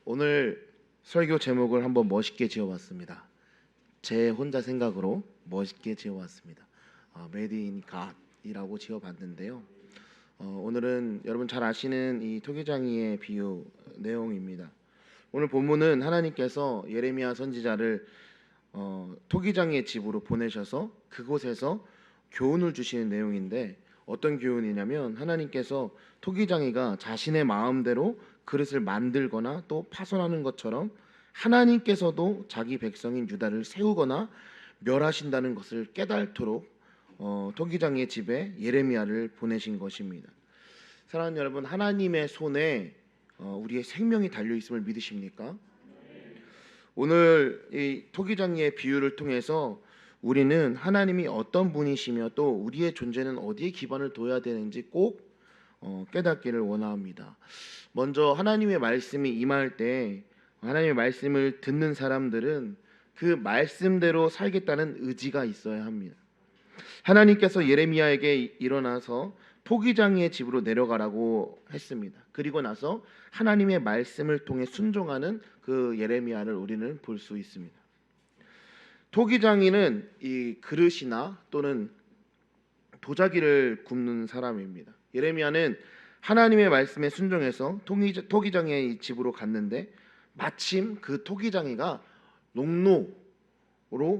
오늘 설교 제목을 한번 멋있게 지어봤습니다. 제 혼자 생각으로 멋있게 지어봤습니다. Made in God이라고 지어봤는데요. 오늘은 여러분 잘 아시는 이 토기장이의 비유 내용입니다. 오늘 본문은 하나님께서 예레미야 선지자를 토기장이의 집으로 보내셔서 그곳에서 교훈을 주시는 내용인데, 어떤 교훈이냐면 하나님께서 토기장이가 자신의 마음대로 그릇을 만들거나 또 파손하는 것처럼 하나님께서도 자기 백성인 유다를 세우거나 멸하신다는 것을 깨달도록 토기장이의 집에 예레미야를 보내신 것입니다. 사랑하는 여러분, 하나님의 손에 우리의 생명이 달려 있음을 믿으십니까? 오늘 이 토기장이의 비유를 통해서 우리는 하나님이 어떤 분이시며 또 우리의 존재는 어디에 기반을 둬야 되는지 꼭 깨닫기를 원합니다. 먼저 하나님의 말씀이 임할 때 하나님의 말씀을 듣는 사람들은 그 말씀대로 살겠다는 의지가 있어야 합니다. 하나님께서 예레미야에게 일어나서 토기장이의 집으로 내려가라고 했습니다. 그리고 나서 하나님의 말씀을 통해 순종하는 그 예레미야를 우리는 볼 수 있습니다. 토기장이는 이 그릇이나 또는 도자기를 굽는 사람입니다. 예레미야는 하나님의 말씀에 순종해서 토기장이의 집으로 갔는데 마침 그 토기장이가 농노로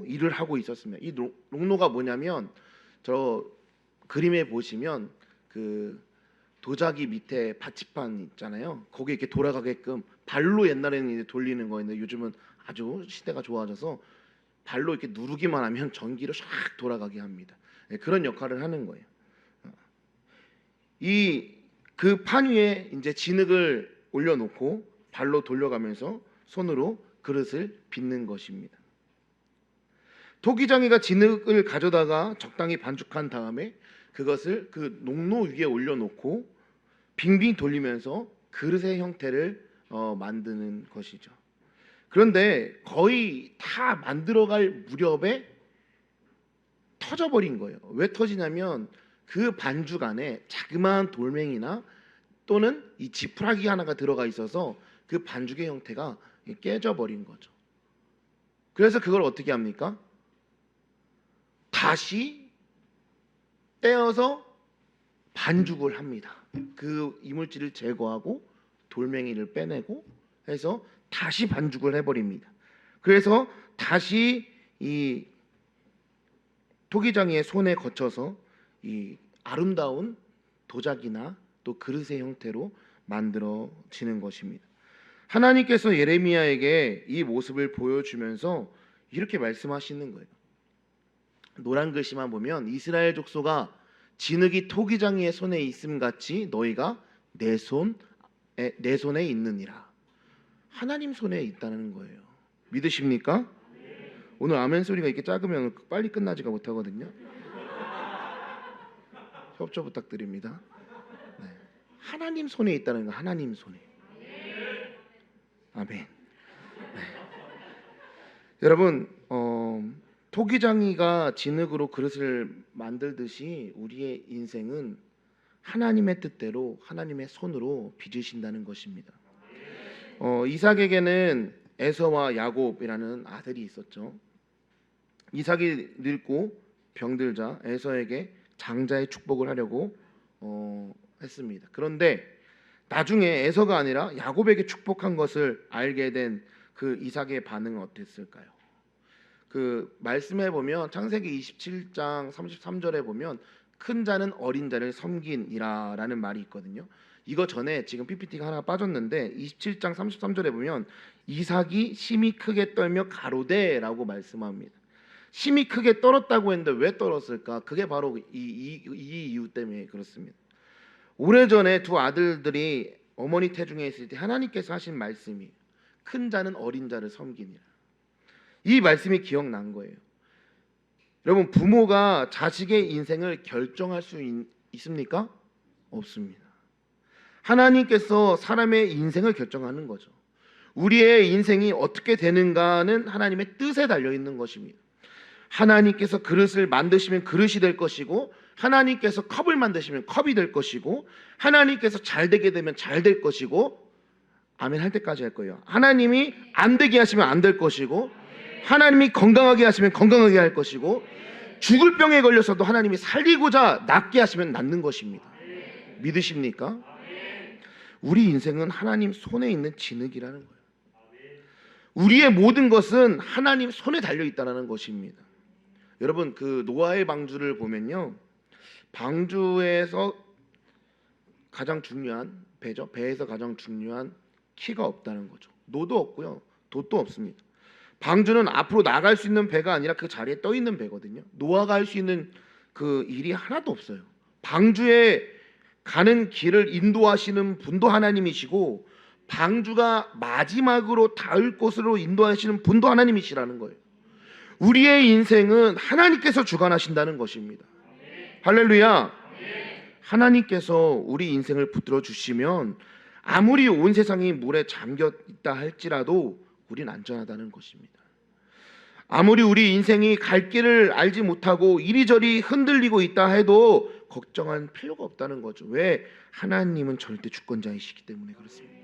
일을 하고 있었습니다. 이 농노가 뭐냐면 저 그림에 보시면 그 도자기 밑에 받침판 있잖아요. 거기 이렇게 돌아가게끔 발로 옛날에는 이제 돌리는 거였는데 요즘은 아주 시대가 좋아져서 발로 이렇게 누르기만 하면 전기로 샥 돌아가게 합니다. 그런 역할을 하는 거예요. 그 판 위에 이제 진흙을 올려놓고 발로 돌려가면서 손으로 그릇을 빚는 것입니다. 토기장이가 진흙을 가져다가 적당히 반죽한 다음에 그것을 그 농로 위에 올려놓고 빙빙 돌리면서 그릇의 형태를 만드는 것이죠. 그런데 거의 다 만들어갈 무렵에 터져버린 거예요. 왜 터지냐면 그 반죽 안에 자그마한 돌멩이나 또는 이 지푸라기 하나가 들어가 있어서 그 반죽의 형태가 깨져버린 거죠. 그래서 그걸 어떻게 합니까? 다시 떼어서 반죽을 합니다. 그 이물질을 제거하고 돌멩이를 빼내고 해서 다시 반죽을 해버립니다. 그래서 다시 이 토기장이의 손에 거쳐서 이 아름다운 도자기나 또 그릇의 형태로 만들어지는 것입니다. 하나님께서 예레미야에게 이 모습을 보여주면서 이렇게 말씀하시는 거예요. 노란 글씨만 보면 이스라엘 족속아, 진흙이 토기장이의 손에 있음 같이 너희가 내 손에 있느니라. 하나님 손에 있다는 거예요. 믿으십니까? 오늘 아멘 소리가 이렇게 작으면 빨리 끝나지가 못하거든요. 협조 부탁드립니다. 네. 하나님 손에 있다는 거, 하나님 손에. 아멘. 네. 여러분, 토기장이가 진흙으로 그릇을 만들듯이 우리의 인생은 하나님의 뜻대로 하나님의 손으로 빚으신다는 것입니다. 이삭에게는 에서와 야곱이라는 아들이 있었죠. 이삭이 늙고 병들자 에서에게 장자의 축복을 하려고 했습니다. 그런데 나중에 에서가 아니라 야곱에게 축복한 것을 알게 된 그 이삭의 반응은 어땠을까요? 그 말씀해 보면 창세기 27장 33절에 보면 큰 자는 어린 자를 섬긴이라라는 말이 있거든요. 이거 전에 지금 PPT가 하나 빠졌는데 27장 33절에 보면 이삭이 심히 크게 떨며 가로되라고 말씀합니다. 심히 크게 떨었다고 했는데 왜 떨었을까? 그게 바로 이 이유 때문에 그렇습니다. 오래전에 두 아들들이 어머니 태중에 있을 때 하나님께서 하신 말씀이 큰 자는 어린 자를 섬기니라. 이 말씀이 기억난 거예요. 여러분, 부모가 자식의 인생을 결정할 수 있습니까? 없습니다. 하나님께서 사람의 인생을 결정하는 거죠. 우리의 인생이 어떻게 되는가는 하나님의 뜻에 달려 있는 것입니다. 하나님께서 그릇을 만드시면 그릇이 될 것이고, 하나님께서 컵을 만드시면 컵이 될 것이고, 하나님께서 잘 되게 되면 잘 될 것이고, 아멘 할 때까지 할 거예요. 하나님이 안 되게 하시면 안 될 것이고, 하나님이 건강하게 하시면 건강하게 할 것이고, 죽을 병에 걸려서도 하나님이 살리고자 낫게 하시면 낫는 것입니다. 믿으십니까? 우리 인생은 하나님 손에 있는 진흙이라는 거예요. 우리의 모든 것은 하나님 손에 달려 있다는 것입니다. 여러분, 그 노아의 방주를 보면요, 방주에서 가장 중요한 배죠. 배에서 가장 중요한 키가 없다는 거죠. 노도 없고요, 돛도 없습니다. 방주는 앞으로 나갈 수 있는 배가 아니라 그 자리에 떠 있는 배거든요. 노아가 할 수 있는 그 일이 하나도 없어요. 방주에 가는 길을 인도하시는 분도 하나님이시고, 방주가 마지막으로 닿을 곳으로 인도하시는 분도 하나님이시라는 거예요. 우리의 인생은 하나님께서 주관하신다는 것입니다. 할렐루야. 하나님께서 우리 인생을 붙들어 주시면 아무리 온 세상이 물에 잠겨 있다 할지라도 우린 안전하다는 것입니다. 아무리 우리 인생이 갈 길을 알지 못하고 이리저리 흔들리고 있다 해도 걱정할 필요가 없다는 거죠. 왜? 하나님은 절대 주권자이시기 때문에 그렇습니다.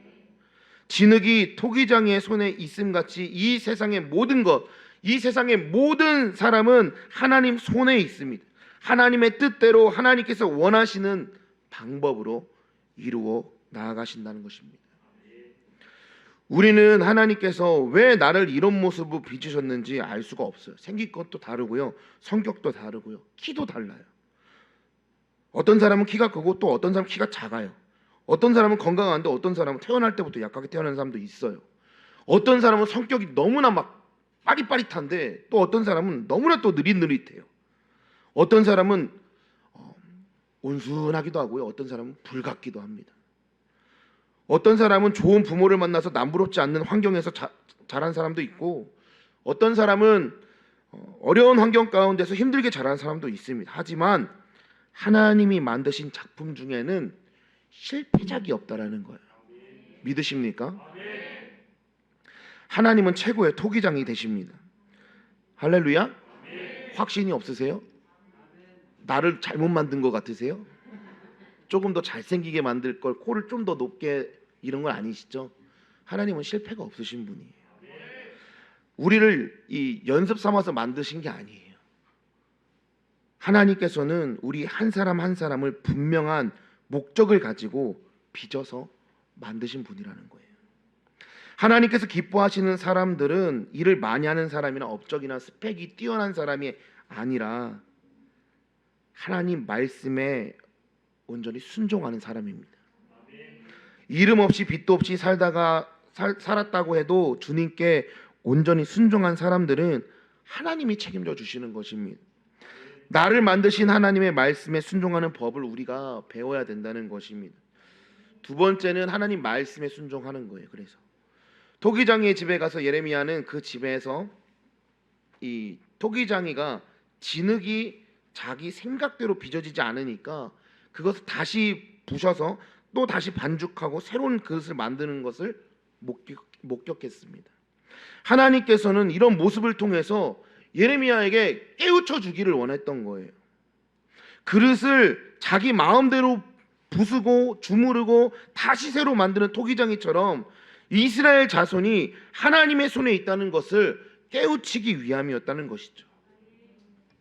진흙이 토기장이의 손에 있음같이 이 세상의 모든 것, 이 세상의 모든 사람은 하나님 손에 있습니다. 하나님의 뜻대로 하나님께서 원하시는 방법으로 이루어 나아가신다는 것입니다. 우리는 하나님께서 왜 나를 이런 모습으로 빚으셨는지 알 수가 없어요. 생긴 것도 다르고요, 성격도 다르고요, 키도 달라요. 어떤 사람은 키가 크고 또 어떤 사람은 키가 작아요. 어떤 사람은 건강한데 어떤 사람은 태어날 때부터 약하게 태어난 사람도 있어요. 어떤 사람은 성격이 너무나 막 빠릿빠릿한데 또 어떤 사람은 너무나 또 느릿느릿해요. 어떤 사람은 온순하기도 하고요, 어떤 사람은 불같기도 합니다. 어떤 사람은 좋은 부모를 만나서 남부럽지 않는 환경에서 자란 사람도 있고, 어떤 사람은 어려운 환경 가운데서 힘들게 자란 사람도 있습니다. 하지만 하나님이 만드신 작품 중에는 실패작이 없다라는 거예요. 믿으십니까? 하나님은 최고의 토기장이 되십니다. 할렐루야. 확신이 없으세요? 나를 잘못 만든 것 같으세요? 조금 더 잘생기게 만들 걸, 코를 좀 더 높게, 이런 건 아니시죠? 하나님은 실패가 없으신 분이에요. 우리를 이 연습 삼아서 만드신 게 아니에요. 하나님께서는 우리 한 사람 한 사람을 분명한 목적을 가지고 빚어서 만드신 분이라는 거예요. 하나님께서 기뻐하시는 사람들은 일을 많이 하는 사람이나 업적이나 스펙이 뛰어난 사람이 아니라 하나님 말씀에 온전히 순종하는 사람입니다. 이름 없이 빚도 없이 살았다고 해도 주님께 온전히 순종한 사람들은 하나님이 책임져 주시는 것입니다. 나를 만드신 하나님의 말씀에 순종하는 법을 우리가 배워야 된다는 것입니다. 두 번째는 하나님 말씀에 순종하는 거예요. 그래서 토기장이의 집에 가서 예레미야는 그 집에서 이 토기장이가 진흙이 자기 생각대로 빚어지지 않으니까 그것을 다시 부셔서 또 다시 반죽하고 새로운 그릇을 만드는 것을 목격했습니다. 하나님께서는 이런 모습을 통해서 예레미야에게 깨우쳐 주기를 원했던 거예요. 그릇을 자기 마음대로 부수고 주무르고 다시 새로 만드는 토기장이처럼 이스라엘 자손이 하나님의 손에 있다는 것을 깨우치기 위함이었다는 것이죠.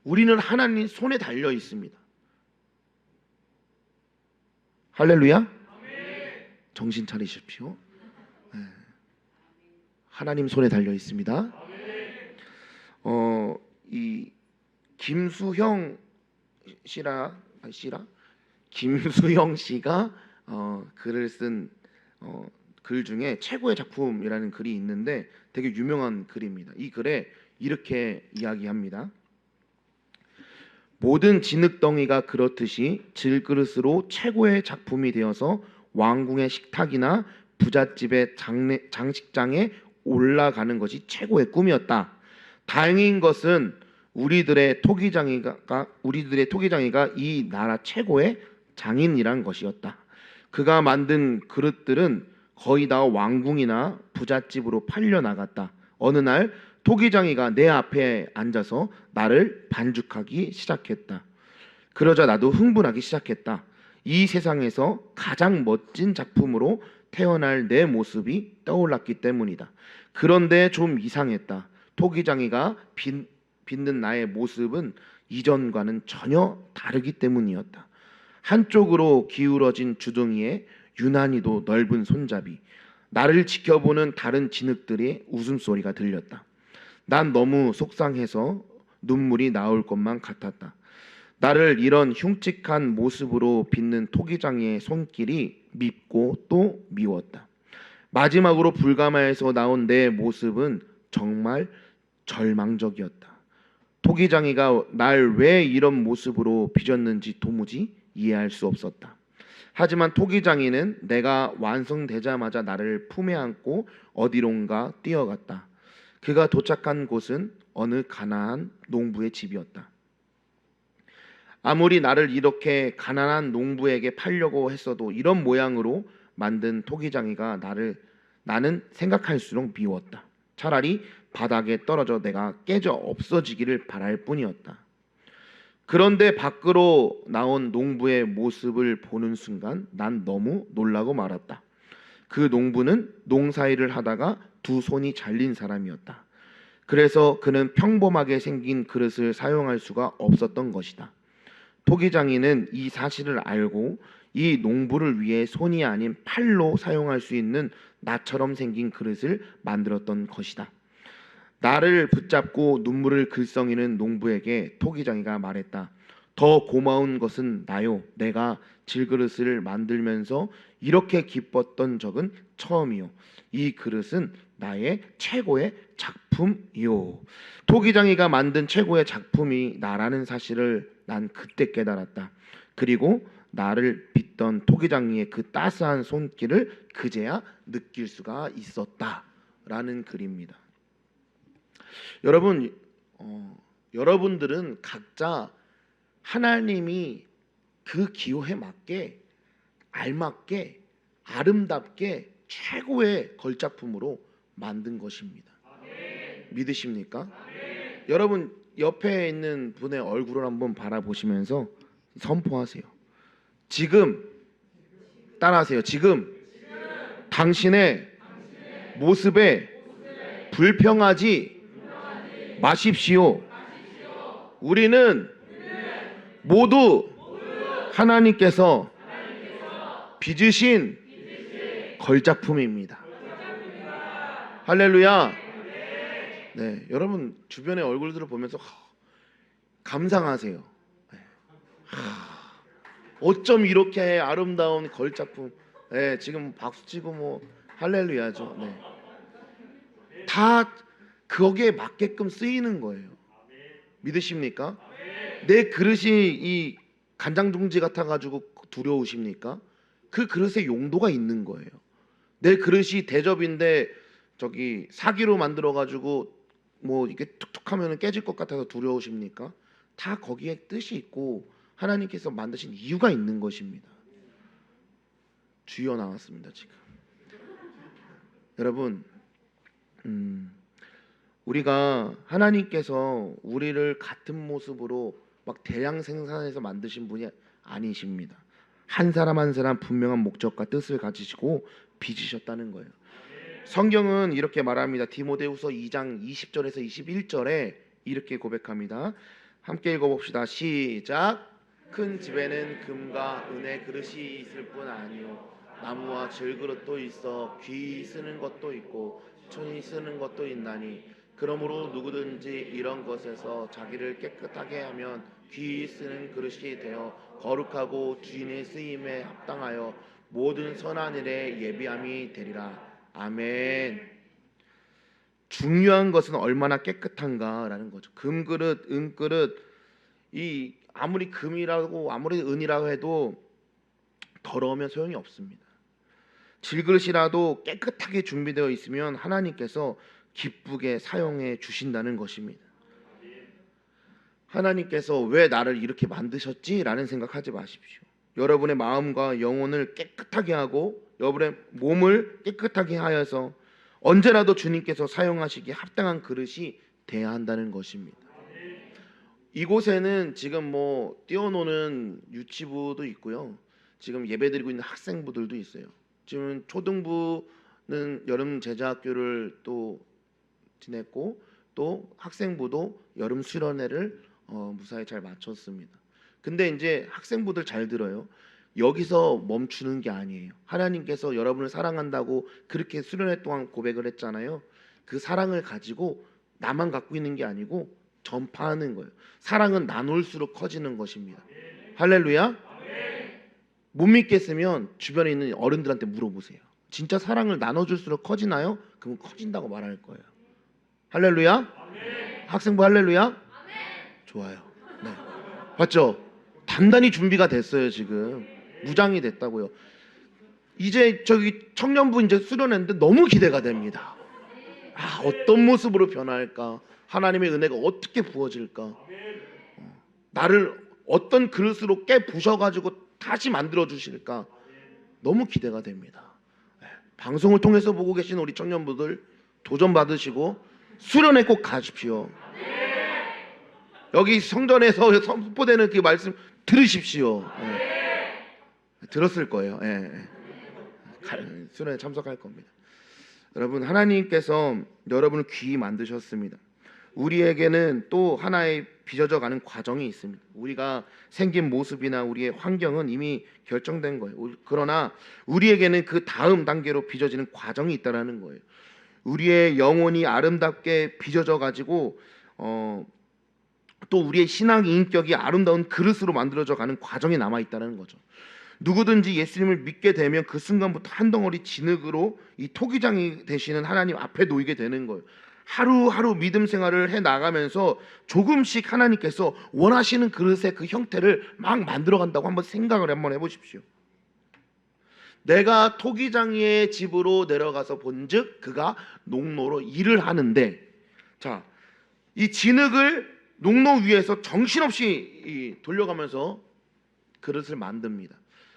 우리는 하나님 손에 달려 있습니다. 할렐루야. 정신 차리십시오. 하나님 손에 달려 있습니다. 이 김수형 씨가 글을 쓴 글 중에 최고의 작품이라는 글이 있는데 되게 유명한 글입니다. 이 글에 이렇게 이야기합니다. 모든 진흙덩이가 그렇듯이 질그릇으로 최고의 작품이 되어서 왕궁의 식탁이나 부잣집의 장식장에 올라가는 것이 최고의 꿈이었다. 다행인 것은 우리들의 토기장이가 이 나라 최고의 장인이란 것이었다. 그가 만든 그릇들은 거의 다 왕궁이나 부잣집으로 팔려 나갔다. 어느 날 토기장이가 내 앞에 앉아서 나를 반죽하기 시작했다. 그러자 나도 흥분하기 시작했다. 이 세상에서 가장 멋진 작품으로 태어날 내 모습이 떠올랐기 때문이다. 그런데 좀 이상했다. 토기장이가 빚는 나의 모습은 이전과는 전혀 다르기 때문이었다. 한쪽으로 기울어진 주둥이에 유난히도 넓은 손잡이, 나를 지켜보는 다른 진흙들의 웃음소리가 들렸다. 난 너무 속상해서 눈물이 나올 것만 같았다. 나를 이런 흉측한 모습으로 빚는 토기장의 손길이 밉고 또 미웠다. 마지막으로 불가마에서 나온 내 모습은 정말 절망적이었다. 토기장이가 날 왜 이런 모습으로 빚었는지 도무지 이해할 수 없었다. 하지만 토기장이는 내가 완성되자마자 나를 품에 안고 어디론가 뛰어갔다. 그가 도착한 곳은 어느 가난한 농부의 집이었다. 아무리 나를 이렇게 가난한 농부에게 팔려고 했어도 이런 모양으로 만든 토기장이가 나는 생각할수록 미웠다. 차라리 바닥에 떨어져 내가 깨져 없어지기를 바랄 뿐이었다. 그런데 밖으로 나온 농부의 모습을 보는 순간 난 너무 놀라고 말았다. 그 농부는 농사일을 하다가 두 손이 잘린 사람이었다. 그래서 그는 평범하게 생긴 그릇을 사용할 수가 없었던 것이다. 토기장이는 이 사실을 알고 이 농부를 위해 손이 아닌 팔로 사용할 수 있는 나처럼 생긴 그릇을 만들었던 것이다. 나를 붙잡고 눈물을 글썽이는 농부에게 토기장이가 말했다. 더 고마운 것은 나요. 내가 질그릇을 만들면서 이렇게 기뻤던 적은 처음이요. 이 그릇은 나의 최고의 작품이요. 토기장이가 만든 최고의 작품이 나라는 사실을 난 그때 깨달았다. 그리고 나를 빚던 토기장이의 그 따스한 손길을 그제야 느낄 수가 있었다라는 글입니다. 여러분, 여러분들은 각자 하나님이 그 기호에 맞게 알맞게 아름답게 최고의 걸작품으로 만든 것입니다. 믿으십니까? 여러분 옆에 있는 분의 얼굴을 한번 바라보시면서 선포하세요. 지금 따라하세요. 지금 당신의 모습에 불평하지 마십시오. 우리는 모두 하나님께서 빚으신 걸작품입니다. 할렐루야. 네, 여러분 주변의 얼굴들을 보면서 감상하세요. 네. 어쩜 이렇게 아름다운 걸작품. 네, 지금 박수치고 뭐 할렐루야죠. 네. 다 거기에 맞게끔 쓰이는 거예요. 믿으십니까? 내 그릇이 이 간장종지 같아가지고 두려우십니까? 그 그릇에 용도가 있는 거예요. 내 그릇이 대접인데 저기 사기로 만들어가지고 뭐 이게 툭툭하면 깨질 것 같아서 두려우십니까? 다 거기에 뜻이 있고 하나님께서 만드신 이유가 있는 것입니다. 주여 나왔습니다 지금. 여러분, 우리가 하나님께서 우리를 같은 모습으로 막 대량 생산해서 만드신 분이 아니십니다. 한 사람 한 사람 분명한 목적과 뜻을 가지시고 빚으셨다는 거예요. 성경은 이렇게 말합니다. 디모데후서 2장 20절에서 21절에 이렇게 고백합니다. 함께 읽어봅시다. 시작. 큰 집에는 금과 은의 그릇이 있을 뿐 아니요 나무와 질그릇도 있어 귀 쓰는 것도 있고 천이 쓰는 것도 있나니 그러므로 누구든지 이런 것에서 자기를 깨끗하게 하면 귀 쓰는 그릇이 되어 거룩하고 주인의 쓰임에 합당하여 모든 선한 일에 예비함이 되리라. 아멘. 중요한 것은 얼마나 깨끗한가라는 거죠. 금그릇, 은그릇, 이 아무리 금이라고 아무리 은이라고 해도 더러우면 소용이 없습니다. 질그릇이라도 깨끗하게 준비되어 있으면 하나님께서 기쁘게 사용해 주신다는 것입니다. 하나님께서 왜 나를 이렇게 만드셨지? 라는 생각하지 마십시오. 여러분의 마음과 영혼을 깨끗하게 하고 여러분의 몸을 깨끗하게 하여서 언제라도 주님께서 사용하시기에 합당한 그릇이 돼야 한다는 것입니다. 이곳에는 지금 뭐 뛰어노는 유치부도 있고요. 지금 예배드리고 있는 학생부들도 있어요. 지금 초등부는 여름 제자학교를 또 지냈고 또 학생부도 여름 수련회를 무사히 잘 마쳤습니다. 근데 이제 학생부들 잘 들어요. 여기서 멈추는 게 아니에요. 하나님께서 여러분을 사랑한다고 그렇게 수련회 동안 고백을 했잖아요. 그 사랑을 가지고 나만 갖고 있는 게 아니고 전파하는 거예요. 사랑은 나눌수록 커지는 것입니다. 할렐루야. 못 믿겠으면 주변에 있는 어른들한테 물어보세요. 진짜 사랑을 나눠줄수록 커지나요? 그럼 커진다고 말할 거예요. 할렐루야. 학생부 할렐루야. 좋아요. 네. 봤죠? 단단히 준비가 됐어요. 지금 무장이 됐다고요. 이제 저기 청년부 이제 수련했는데 너무 기대가 됩니다. 어떤 모습으로 변할까? 하나님의 은혜가 어떻게 부어질까? 나를 어떤 그릇으로 깨 부셔가지고 다시 만들어 주실까? 너무 기대가 됩니다. 방송을 통해서 보고 계신 우리 청년부들 도전 받으시고 수련회 꼭 가십시오. 여기 성전에서 선포되는 그 말씀 들으십시오. 들었을 거예요. 수련회 참석할 겁니다. 여러분, 하나님께서 여러분을 귀히 만드셨습니다. 우리에게는 또 하나의 빚어져 가는 과정이 있습니다. 우리가 생긴 모습이나 우리의 환경은 이미 결정된 거예요. 그러나 우리에게는 그 다음 단계로 빚어지는 과정이 있다라는 거예요. 우리의 영혼이 아름답게 빚어져 가지고 또 우리의 신앙 인격이 아름다운 그릇으로 만들어져 가는 과정이 남아 있다는 거죠. 누구든지 예수님을 믿게 되면 그 순간부터 한 덩어리 진흙으로 이 토기장이 되시는 하나님 앞에 놓이게 되는 거예요. 하루하루 믿음 생활을 해 나가면서 조금씩 하나님께서 원하시는 그릇의 그 형태를 막 만들어 간다고 한번 생각을 한번 해보십시오. 내가 토기장이의 집으로 내려가서 본즉 그가 농로로 일을 하는데, 자, 이 진흙을 농로 위에서 정신없이 돌려가면서 그릇을 만듭니다.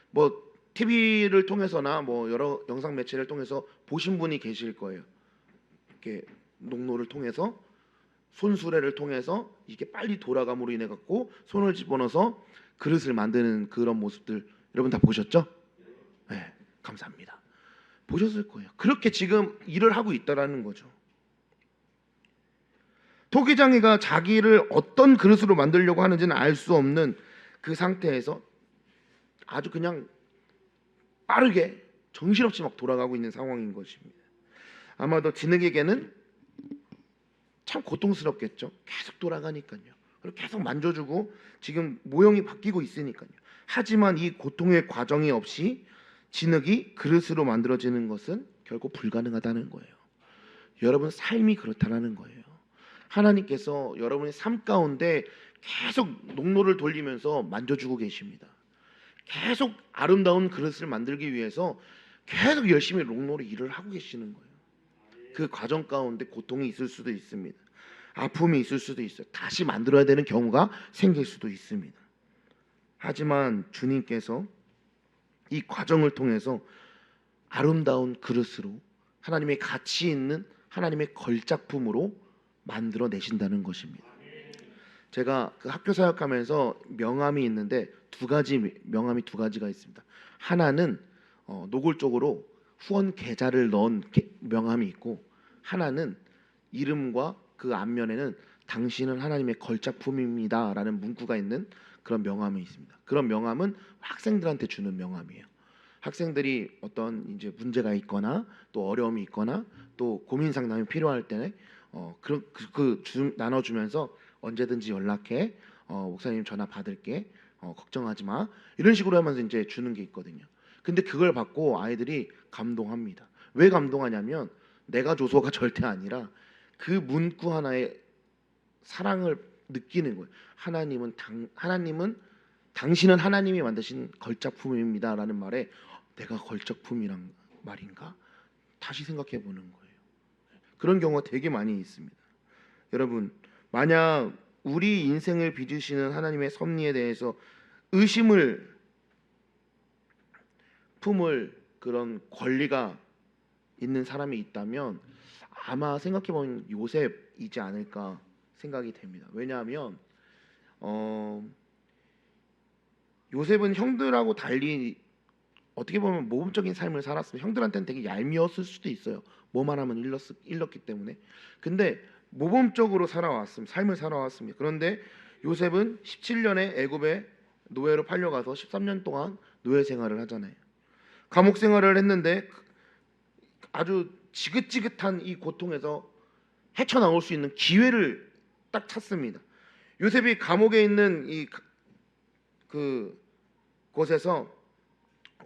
뭐 TV를 통해서나 뭐 여러 영상 매체를 통해서 보신 분이 계실 거예요. 이렇게 농로를 통해서 손수레를 통해서 이게 빨리 돌아감으로 인해 갖고 손을 집어넣어서 그릇을 만드는 그런 모습들 여러분 다 보셨죠? 네, 감사합니다. 보셨을 거예요. 그렇게 지금 일을 하고 있다라는 거죠. 토기장이가 자기를 어떤 그릇으로 만들려고 하는지는 알 수 없는 그 상태에서 아주 그냥 빠르게 정신없이 막 돌아가고 있는 상황인 것입니다. 아마도 진흙에게는 참 고통스럽겠죠. 계속 돌아가니까요. 그리고 계속 만져주고 지금 모형이 바뀌고 있으니까요. 하지만 이 고통의 과정이 없이 진흙이 그릇으로 만들어지는 것은 결코 불가능하다는 거예요. 여러분 삶이 그렇다는 거예요. 하나님께서 여러분의 삶 가운데 계속 농로를 돌리면서 만져주고 계십니다. 계속 아름다운 그릇을 만들기 위해서 계속 열심히 농로로 일을 하고 계시는 거예요. 그 과정 가운데 고통이 있을 수도 있습니다. 아픔이 있을 수도 있어요. 다시 만들어야 되는 경우가 생길 수도 있습니다. 하지만 주님께서 이 과정을 통해서 아름다운 그릇으로 하나님의 가치 있는 하나님의 걸작품으로 만들어내신다는 것입니다. 제가 그 학교 사역하면서 명함이 있는데 명함이 두 가지가 있습니다. 하나는 노골적으로 후원 계좌를 넣은 명함이 있고, 하나는 이름과 그 앞면에는 당신은 하나님의 걸작품입니다 라는 문구가 있는 그런 명함이 있습니다. 그런 명함은 학생들한테 주는 명함이에요. 학생들이 어떤 이제 문제가 있거나 또 어려움이 있거나 또 고민 상담이 필요할 때 나눠주면서 언제든지 연락해, 목사님 전화 받을게, 걱정하지 마, 이런 식으로 하면서 이제 주는 게 있거든요. 근데 그걸 받고 아이들이 감동합니다. 왜 감동하냐면 내가 줘서가 절대 아니라 그 문구 하나에 사랑을 느끼는 거예요. 하나님은 당신은 하나님이 만드신 걸작품입니다라는 말에 내가 걸작품이란 말인가? 다시 생각해 보는 거예요. 그런 경우가 되게 많이 있습니다. 여러분, 만약 우리 인생을 빚으시는 하나님의 섭리에 대해서 의심을 품을 그런 권리가 있는 사람이 있다면 아마 생각해보면 요셉이지 않을까 생각이 됩니다. 왜냐하면 요셉은 형들하고 달리 어떻게 보면 모범적인 삶을 살았으면 형들한테는 되게 얄미웠을 수도 있어요. 뭐만 하면 일렀기 때문에. 근데 모범적으로 삶을 살아왔습니다. 그런데 요셉은 17년에 애굽에 노예로 팔려가서 13년 동안 노예 생활을 하잖아요. 감옥 생활을 했는데 아주 지긋지긋한 이 고통에서 헤쳐나올 수 있는 기회를 딱 찾습니다. 요셉이 감옥에 있는 그 곳에서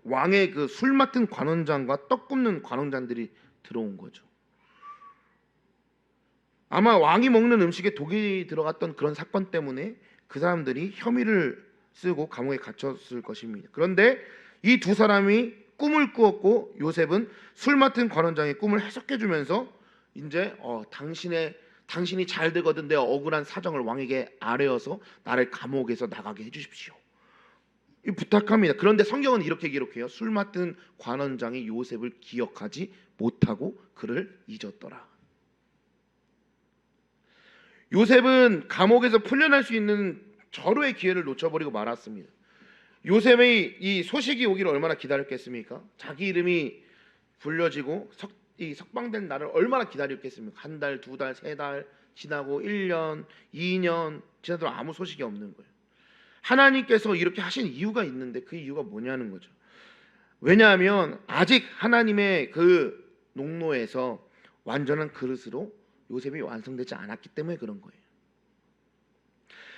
왕의 그 술 맡은 관원장과 떡 굽는 관원장들이 들어온 거죠. 아마 왕이 먹는 음식에 독이 들어갔던 그런 사건 때문에 그 사람들이 혐의를 쓰고 감옥에 갇혔을 것입니다. 그런데 이 두 사람이 꿈을 꾸었고 요셉은 술 맡은 관원장의 꿈을 해석해 주면서 이제 당신이 잘 되거든 내 억울한 사정을 왕에게 아뢰어서 나를 감옥에서 나가게 해주십시오. 부탁합니다. 그런데 성경은 이렇게 기록해요. 술 맡은 관원장이 요셉을 기억하지 못하고 그를 잊었더라. 요셉은 감옥에서 풀려날 수 있는 절호의 기회를 놓쳐버리고 말았습니다. 요셉의 이 소식이 오기를 얼마나 기다렸겠습니까? 자기 이름이 불려지고 석방된 날을 얼마나 기다렸겠습니까? 한 달, 두 달, 세 달 지나고 1년, 2년 지나도 아무 소식이 없는 거예요. 하나님께서 이렇게 하신 이유가 있는데 그 이유가 뭐냐는 거죠. 왜냐하면 아직 하나님의 그 농로에서 완전한 그릇으로 요셉이 완성되지 않았기 때문에 그런 거예요.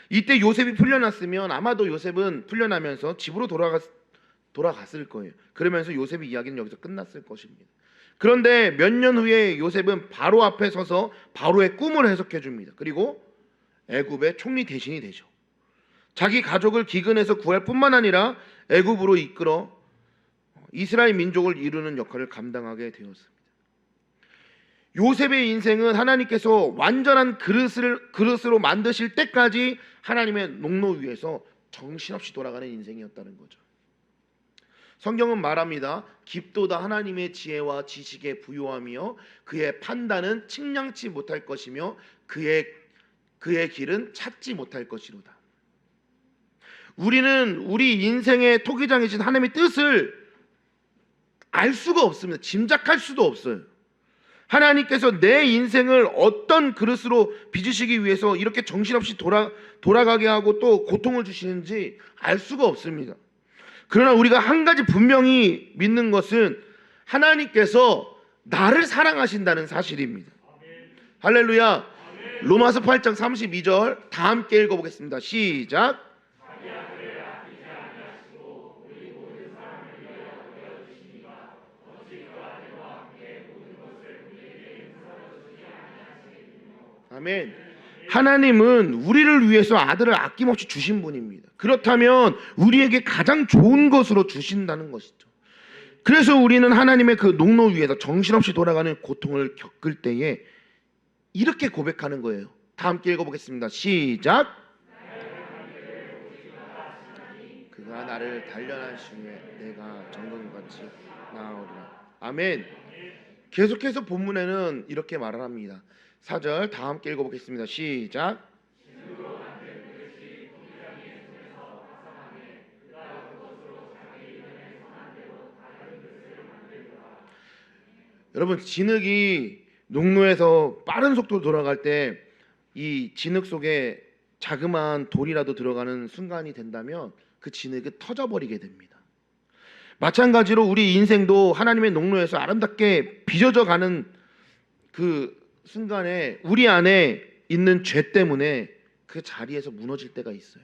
이때 요셉이 풀려났으면 아마도 요셉은 풀려나면서 집으로 돌아갔을 거예요. 그러면서 요셉의 이야기는 여기서 끝났을 것입니다. 그런데 몇 년 후에 요셉은 바로 앞에 서서 바로의 꿈을 해석해 줍니다. 그리고 애굽의 총리 대신이 되죠. 자기 가족을 기근에서 구할 뿐만 아니라 애굽으로 이끌어 이스라엘 민족을 이루는 역할을 감당하게 되었습니다. 요셉의 인생은 하나님께서 완전한 그릇으로 만드실 때까지 하나님의 농로 위에서 정신없이 돌아가는 인생이었다는 거죠. 성경은 말합니다. 깊도다 하나님의 지혜와 지식에 부요하며 그의 판단은 측량치 못할 것이며 그의 길은 찾지 못할 것이로다. 우리는 우리 인생의 토기장이신 하나님의 뜻을 알 수가 없습니다. 짐작할 수도 없어요. 하나님께서 내 인생을 어떤 그릇으로 빚으시기 위해서 이렇게 정신없이 돌아가게 하고 또 고통을 주시는지 알 수가 없습니다. 그러나 우리가 한 가지 분명히 믿는 것은 하나님께서 나를 사랑하신다는 사실입니다. 할렐루야. 로마서 8장 32절 다 함께 읽어보겠습니다. 시작. 아멘. 하나님은 우리를 위해서 아들을 아낌없이 주신 분입니다. 그렇다면 우리에게 가장 좋은 것으로 주신다는 것이죠. 그래서 우리는 하나님의 그 농로 위에서 정신없이 돌아가는 고통을 겪을 때에 이렇게 고백하는 거예요. 다 함께 읽어보겠습니다. 시작. 그가 나를 단련하시매 내가 정금같이 나아오리라. 아멘. 계속해서 본문에는 이렇게 말을 합니다. 4절 다 함께 읽어보겠습니다. 시작. 여러분, 진흙이 농로에서 빠른 속도로 돌아갈 때 이 진흙 속에 자그마한 돌이라도 들어가는 순간이 된다면 그 진흙이 터져버리게 됩니다. 마찬가지로 우리 인생도 하나님의 농로에서 아름답게 빚어져 가는 그 순간에 우리 안에 있는 죄 때문에 그 자리에서 무너질 때가 있어요.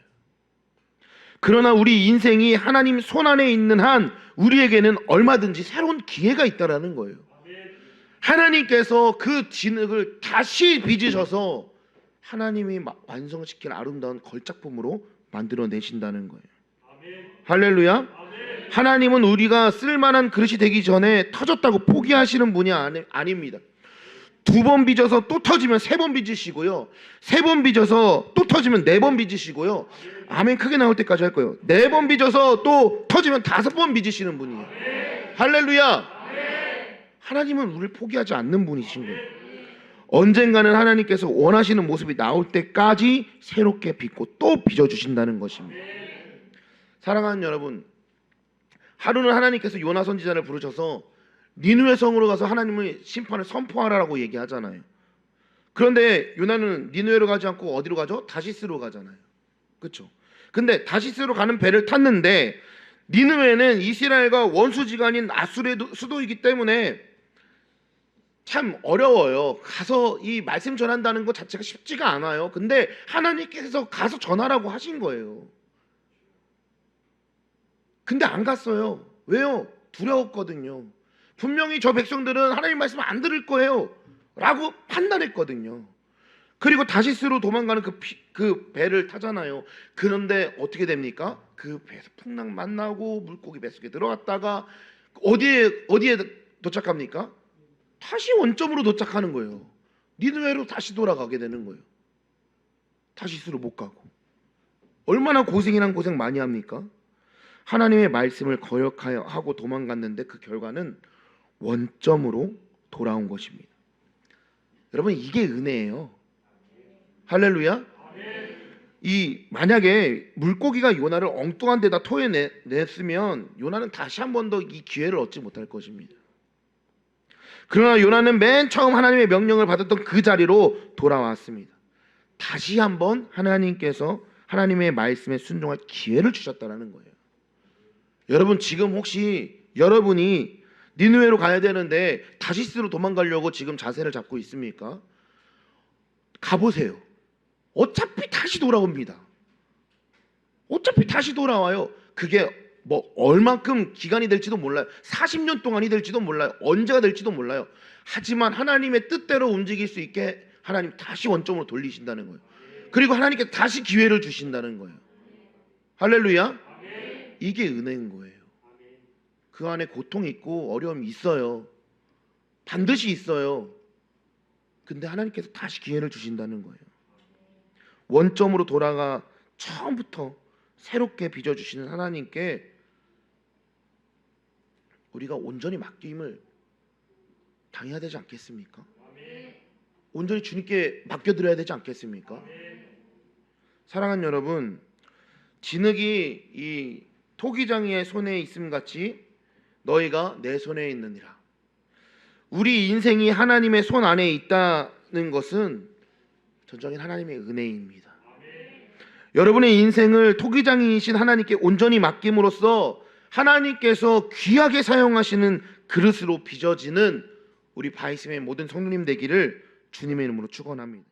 그러나 우리 인생이 하나님 손 안에 있는 한 우리에게는 얼마든지 새로운 기회가 있다라는 거예요. 하나님께서 그 진흙을 다시 빚으셔서 하나님이 완성시킨 아름다운 걸작품으로 만들어내신다는 거예요. 할렐루야. 하나님은 우리가 쓸만한 그릇이 되기 전에 터졌다고 포기하시는 분이 아닙니다. 2번 빚어서 또 터지면 3번 빚으시고요. 3번 빚어서 또 터지면 4번 빚으시고요. 아멘 크게 나올 때까지 할 거예요. 4번 빚어서 또 터지면 5번 빚으시는 분이에요. 할렐루야. 하나님은 우리를 포기하지 않는 분이신 거예요. 언젠가는 하나님께서 원하시는 모습이 나올 때까지 새롭게 빚고 또 빚어주신다는 것입니다. 사랑하는 여러분, 하루는 하나님께서 요나 선지자를 부르셔서 니느웨 성으로 가서 하나님의 심판을 선포하라고 얘기하잖아요. 그런데 요나는 니느웨로 가지 않고 어디로 가죠? 다시스로 가잖아요. 그렇죠? 근데 다시스로 가는 배를 탔는데 니느웨는 이스라엘과 원수지간인 아수르의 수도이기 때문에 참 어려워요. 가서 이 말씀 전한다는 것 자체가 쉽지가 않아요. 근데 하나님께서 가서 전하라고 하신 거예요. 근데 안 갔어요. 왜요? 두려웠거든요. 분명히 저 백성들은 하나님 말씀을 안 들을 거예요 라고 판단했거든요. 그리고 다시스로 도망가는 그 배를 타잖아요. 그런데 어떻게 됩니까? 그 배에서 풍랑 만나고 물고기 뱃속에 들어갔다가 어디에 도착합니까? 다시 원점으로 도착하는 거예요. 니느웨로 다시 돌아가게 되는 거예요. 다시스로 못 가고. 얼마나 고생이란 고생 많이 합니까? 하나님의 말씀을 거역하고 도망갔는데 그 결과는 원점으로 돌아온 것입니다. 여러분, 이게 은혜예요. 할렐루야. 이 만약에 물고기가 요나를 엉뚱한 데다 토해냈으면 요나는 다시 한 번 더 이 기회를 얻지 못할 것입니다. 그러나 요나는 맨 처음 하나님의 명령을 받았던 그 자리로 돌아왔습니다. 다시 한번 하나님께서 하나님의 말씀에 순종할 기회를 주셨다는 거예요. 여러분, 지금 혹시 여러분이 니느웨로 가야 되는데 다시스로 도망가려고 지금 자세를 잡고 있습니까? 가보세요. 어차피 다시 돌아옵니다. 어차피 다시 돌아와요. 그게 뭐 얼만큼 기간이 될지도 몰라요. 40년 동안이 될지도 몰라요. 언제가 될지도 몰라요. 하지만 하나님의 뜻대로 움직일 수 있게 하나님 다시 원점으로 돌리신다는 거예요. 그리고 하나님께 다시 기회를 주신다는 거예요. 할렐루야. 이게 은혜인 거예요. 그 안에 고통이 있고 어려움이 있어요. 반드시 있어요. 근데 하나님께서 다시 기회를 주신다는 거예요. 원점으로 돌아가 처음부터 새롭게 빚어주시는 하나님께 우리가 온전히 맡김을 당해야 되지 않겠습니까? 온전히 주님께 맡겨드려야 되지 않겠습니까? 사랑하는 여러분, 진흙이 이 토기장이의 손에 있음 같이 너희가 내 손에 있느니라. 우리 인생이 하나님의 손 안에 있다는 것은 전적인 하나님의 은혜입니다. 여러분의 인생을 토기장이신 하나님께 온전히 맡김으로써 하나님께서 귀하게 사용하시는 그릇으로 빚어지는 우리 바이스의 모든 성도님 되기를 주님의 이름으로 축원합니다.